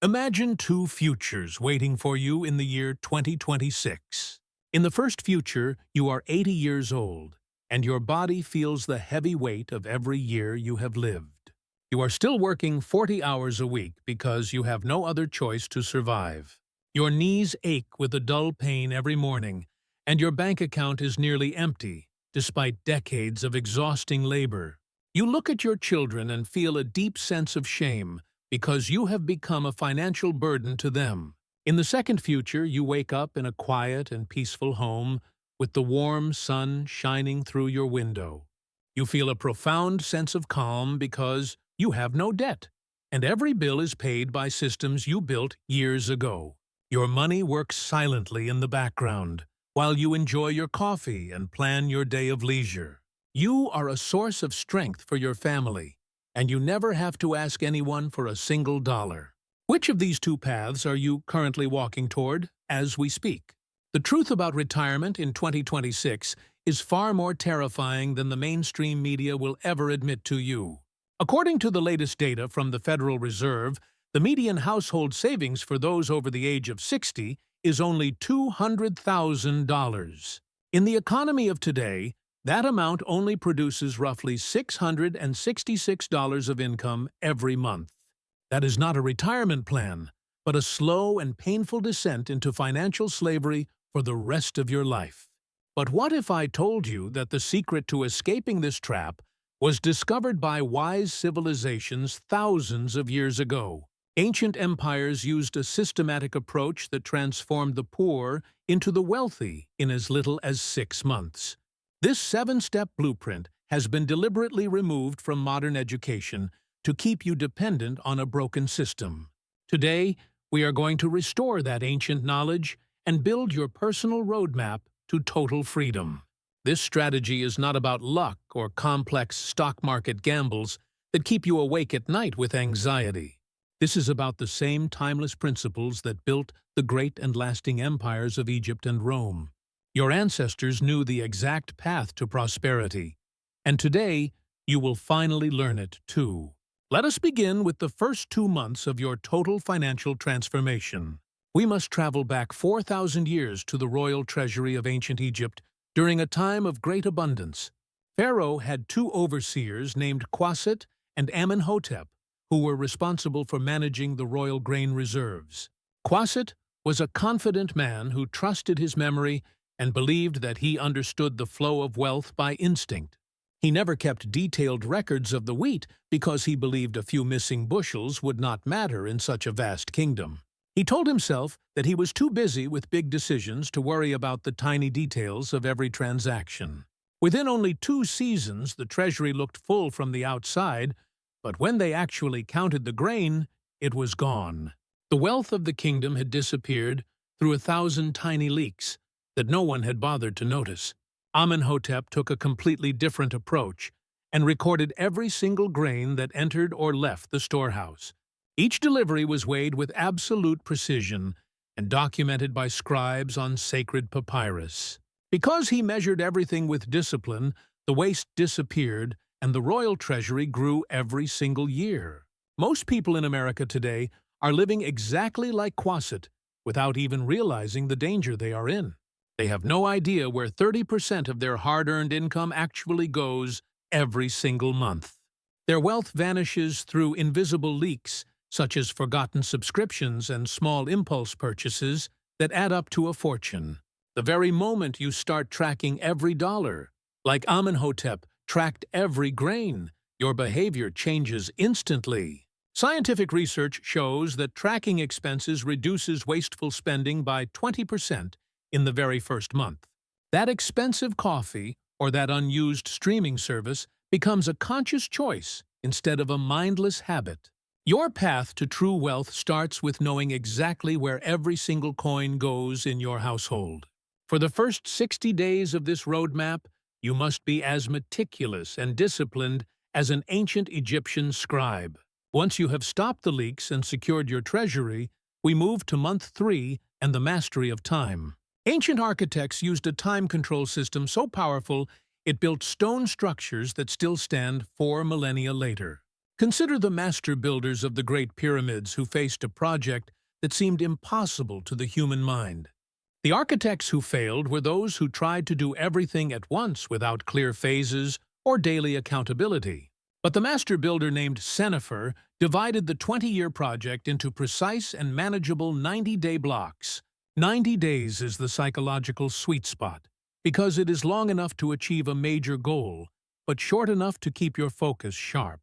Imagine two futures waiting for you in the year 2026. In the first future, you are 80 years old, and your body feels the heavy weight of every year you have lived. You are still working 40 hours a week because you have no other choice to survive. Your knees ache with a dull pain every morning, and your bank account is nearly empty, despite decades of exhausting labor. You look at your children and feel a deep sense of shame, because you have become a financial burden to them. In the second future, you wake up in a quiet and peaceful home with the warm sun shining through your window. You feel a profound sense of calm because you have no debt, and every bill is paid by systems you built years ago. Your money works silently in the background, while you enjoy your coffee and plan your day of leisure. You are a source of strength for your family, and you never have to ask anyone for a single dollar. Which of these two paths are you currently walking toward as we speak? The truth about retirement in 2026 is far more terrifying than the mainstream media will ever admit to you. According to the latest data from the Federal Reserve, the median household savings for those over the age of 60 is only $200,000. In the economy of today, that amount only produces roughly $666 of income every month. That is not a retirement plan, but a slow and painful descent into financial slavery for the rest of your life. But what if I told you that the secret to escaping this trap was discovered by wise civilizations thousands of years ago? Ancient empires used a systematic approach that transformed the poor into the wealthy in as little as 6 months. This 7-step blueprint has been deliberately removed from modern education to keep you dependent on a broken system. Today, we are going to restore that ancient knowledge and build your personal roadmap to total freedom. This strategy is not about luck or complex stock market gambles that keep you awake at night with anxiety. This is about the same timeless principles that built the great and lasting empires of Egypt and Rome. Your ancestors knew the exact path to prosperity, and today you will finally learn it too. Let us begin with the first 2 months of your total financial transformation. We must travel back 4,000 years to the royal treasury of ancient Egypt during a time of great abundance. Pharaoh had 2 overseers named Quasit and Amenhotep, who were responsible for managing the royal grain reserves. Quasit was a confident man who trusted his memory and believed that he understood the flow of wealth by instinct. He never kept detailed records of the wheat because he believed a few missing bushels would not matter in such a vast kingdom. He told himself that he was too busy with big decisions to worry about the tiny details of every transaction. Within only 2 seasons, the treasury looked full from the outside, but when they actually counted the grain, it was gone. The wealth of the kingdom had disappeared through 1,000 tiny leaks that no one had bothered to notice. Amenhotep took a completely different approach and recorded every single grain that entered or left the storehouse. Each delivery was weighed with absolute precision and documented by scribes on sacred papyrus. Because he measured everything with discipline, the waste disappeared and the royal treasury grew every single year. Most people in America today are living exactly like Quasit without even realizing the danger they are in. They have no idea where 30% of their hard-earned income actually goes every single month. Their wealth vanishes through invisible leaks, such as forgotten subscriptions and small impulse purchases that add up to a fortune. The very moment you start tracking every dollar, like Amenhotep tracked every grain, your behavior changes instantly. Scientific research shows that tracking expenses reduces wasteful spending by 20% in the very first month. That expensive coffee or that unused streaming service becomes a conscious choice instead of a mindless habit. Your path to true wealth starts with knowing exactly where every single coin goes in your household. For the first 60 days of this roadmap, you must be as meticulous and disciplined as an ancient Egyptian scribe. Once you have stopped the leaks and secured your treasury, we move to month 3 and the mastery of time. Ancient architects used a time control system so powerful it built stone structures that still stand 4 millennia later. Consider the master builders of the Great Pyramids who faced a project that seemed impossible to the human mind. The architects who failed were those who tried to do everything at once without clear phases or daily accountability. But the master builder named Senefer divided the 20-year project into precise and manageable 90-day blocks. 90 days is the psychological sweet spot, because it is long enough to achieve a major goal, but short enough to keep your focus sharp.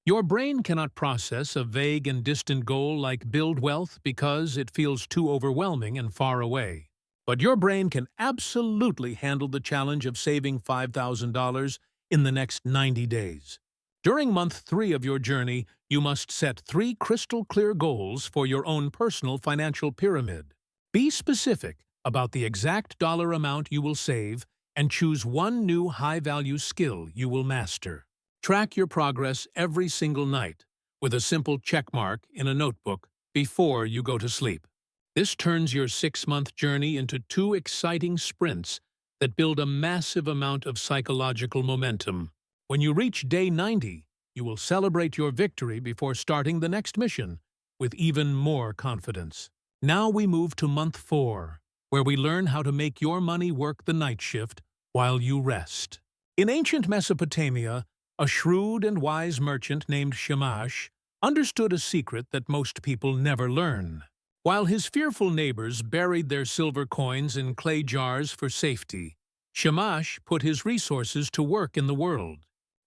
Your brain cannot process a vague and distant goal like build wealth because it feels too overwhelming and far away. But your brain can absolutely handle the challenge of saving $5,000 in the next 90 days. During month 3 of your journey, you must set 3 crystal-clear goals for your own personal financial pyramid. Be specific about the exact dollar amount you will save and choose one new high-value skill you will master. Track your progress every single night with a simple check mark in a notebook before you go to sleep. This turns your 6-month journey into 2 exciting sprints that build a massive amount of psychological momentum. When you reach day 90, you will celebrate your victory before starting the next mission with even more confidence. Now we move to month 4, where we learn how to make your money work the night shift while you rest. In ancient Mesopotamia, a shrewd and wise merchant named Shamash understood a secret that most people never learn. While his fearful neighbors buried their silver coins in clay jars for safety, Shamash put his resources to work in the world.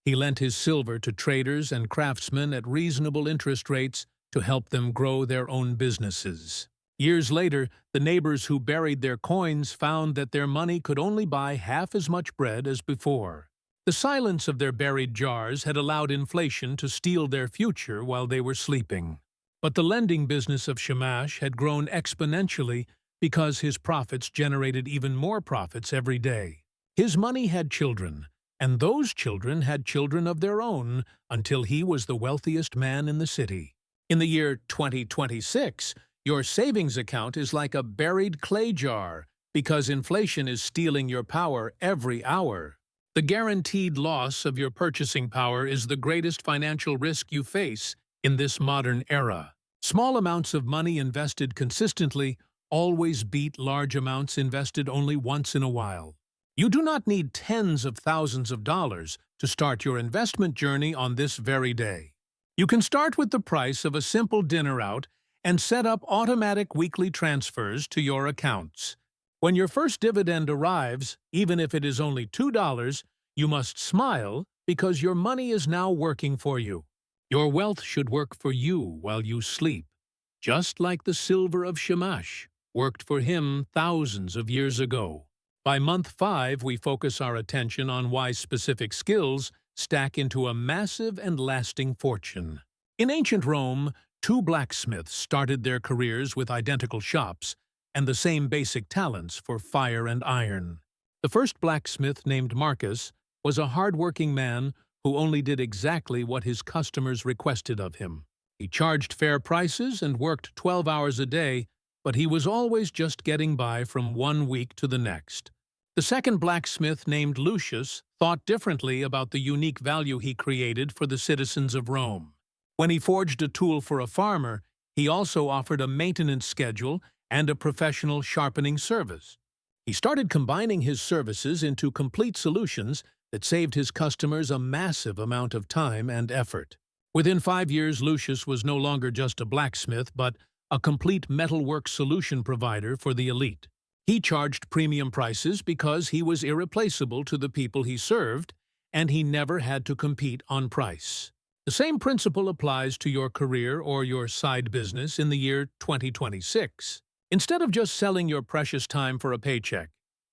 He lent his silver to traders and craftsmen at reasonable interest rates to help them grow their own businesses. Years later, the neighbors who buried their coins found that their money could only buy half as much bread as before. The silence of their buried jars had allowed inflation to steal their future while they were sleeping. But the lending business of Shamash had grown exponentially because his profits generated even more profits every day. His money had children, and those children had children of their own until he was the wealthiest man in the city. In the year 2026, your savings account is like a buried clay jar because inflation is stealing your power every hour. The guaranteed loss of your purchasing power is the greatest financial risk you face in this modern era. Small amounts of money invested consistently always beat large amounts invested only once in a while. You do not need tens of thousands of dollars to start your investment journey on this very day. You can start with the price of a simple dinner out and set up automatic weekly transfers to your accounts. When your first dividend arrives, even if it is only $2, you must smile because your money is now working for you. Your wealth should work for you while you sleep, just like the silver of Shamash worked for him thousands of years ago. By month 5, we focus our attention on why specific skills stack into a massive and lasting fortune. In ancient Rome, 2 blacksmiths started their careers with identical shops and the same basic talents for fire and iron. The first blacksmith, named Marcus, was a hard-working man who only did exactly what his customers requested of him. He charged fair prices and worked 12 hours a day, but he was always just getting by from one week to the next. The second blacksmith, named Lucius, thought differently about the unique value he created for the citizens of Rome. When he forged a tool for a farmer, he also offered a maintenance schedule and a professional sharpening service. He started combining his services into complete solutions that saved his customers a massive amount of time and effort. Within 5 years, Lucius was no longer just a blacksmith, but a complete metalwork solution provider for the elite. He charged premium prices because he was irreplaceable to the people he served, and he never had to compete on price. The same principle applies to your career or your side business in the year 2026. Instead of just selling your precious time for a paycheck,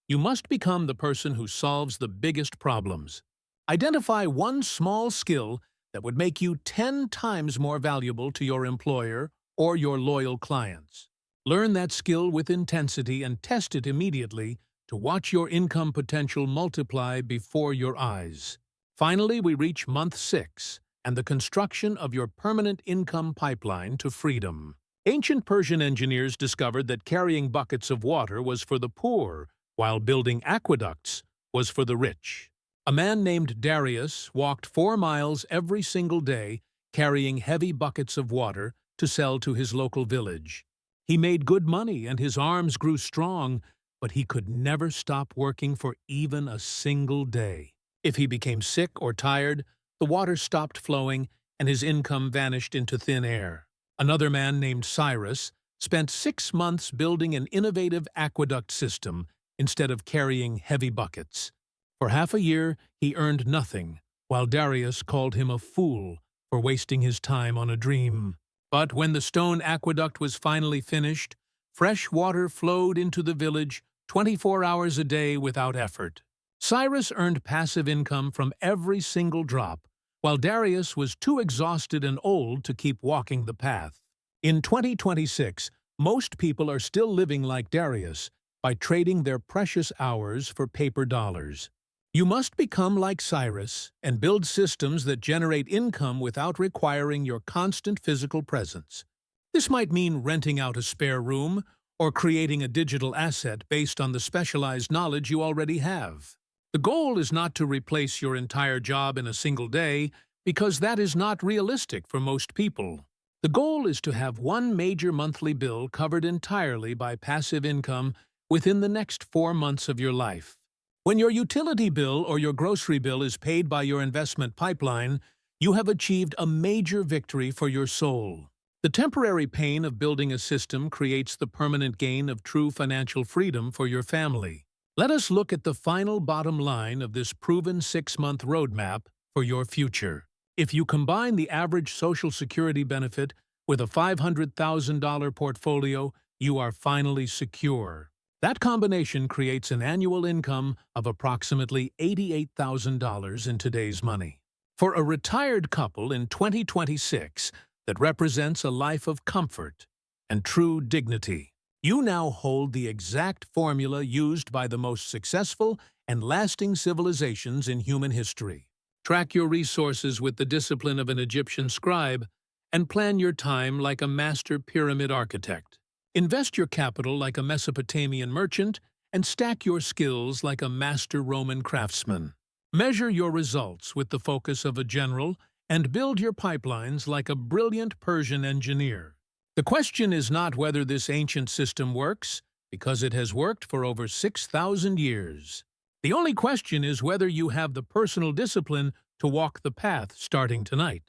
you must become the person who solves the biggest problems. Identify one small skill that would make you 10 times more valuable to your employer or your loyal clients. Learn that skill with intensity and test it immediately to watch your income potential multiply before your eyes. Finally, we reach month 6 and the construction of your permanent income pipeline to freedom. Ancient Persian engineers discovered that carrying buckets of water was for the poor, while building aqueducts was for the rich. A man named Darius walked 4 miles every single day carrying heavy buckets of water to sell to his local village. He made good money and his arms grew strong, but he could never stop working for even a single day. If he became sick or tired, the water stopped flowing and his income vanished into thin air. Another man named Cyrus spent 6 months building an innovative aqueduct system instead of carrying heavy buckets. For half a year, he earned nothing, while Darius called him a fool for wasting his time on a dream. But when the stone aqueduct was finally finished, fresh water flowed into the village 24 hours a day without effort. Cyrus earned passive income from every single drop, while Darius was too exhausted and old to keep walking the path. In 2026, most people are still living like Darius by trading their precious hours for paper dollars. You must become like Cyrus and build systems that generate income without requiring your constant physical presence. This might mean renting out a spare room or creating a digital asset based on the specialized knowledge you already have. The goal is not to replace your entire job in a single day, because that is not realistic for most people. The goal is to have one major monthly bill covered entirely by passive income within the next 4 months of your life. When your utility bill or your grocery bill is paid by your investment pipeline, you have achieved a major victory for your soul. The temporary pain of building a system creates the permanent gain of true financial freedom for your family. Let us look at the final bottom line of this proven 6-month roadmap for your future. If you combine the average Social Security benefit with a $500,000 portfolio, you are finally secure. That combination creates an annual income of approximately $88,000 in today's money. For a retired couple in 2026, that represents a life of comfort and true dignity. You now hold the exact formula used by the most successful and lasting civilizations in human history. Track your resources with the discipline of an Egyptian scribe and plan your time like a master pyramid architect. Invest your capital like a Mesopotamian merchant and stack your skills like a master Roman craftsman. Measure your results with the focus of a general and build your pipelines like a brilliant Persian engineer. The question is not whether this ancient system works, because it has worked for over 6,000 years. The only question is whether you have the personal discipline to walk the path starting tonight.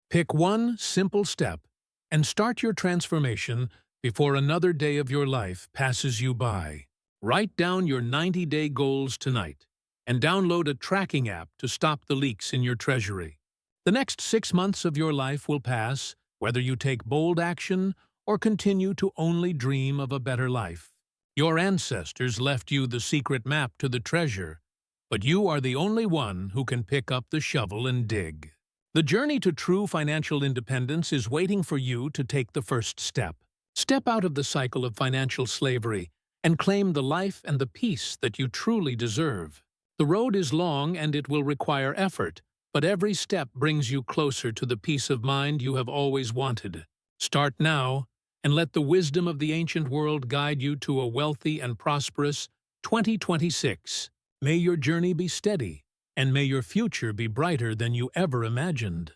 Pick one simple step and start your transformation before another day of your life passes you by. Write down your 90-day goals tonight and download a tracking app to stop the leaks in your treasury. The next 6 months of your life will pass, whether you take bold action or continue to only dream of a better life. Your ancestors left you the secret map to the treasure, but you are the only one who can pick up the shovel and dig. The journey to true financial independence is waiting for you to take the first step. Step out of the cycle of financial slavery and claim the life and the peace that you truly deserve. The road is long and it will require effort, but every step brings you closer to the peace of mind you have always wanted. Start now, and let the wisdom of the ancient world guide you to a wealthy and prosperous 2026. May your journey be steady, and may your future be brighter than you ever imagined.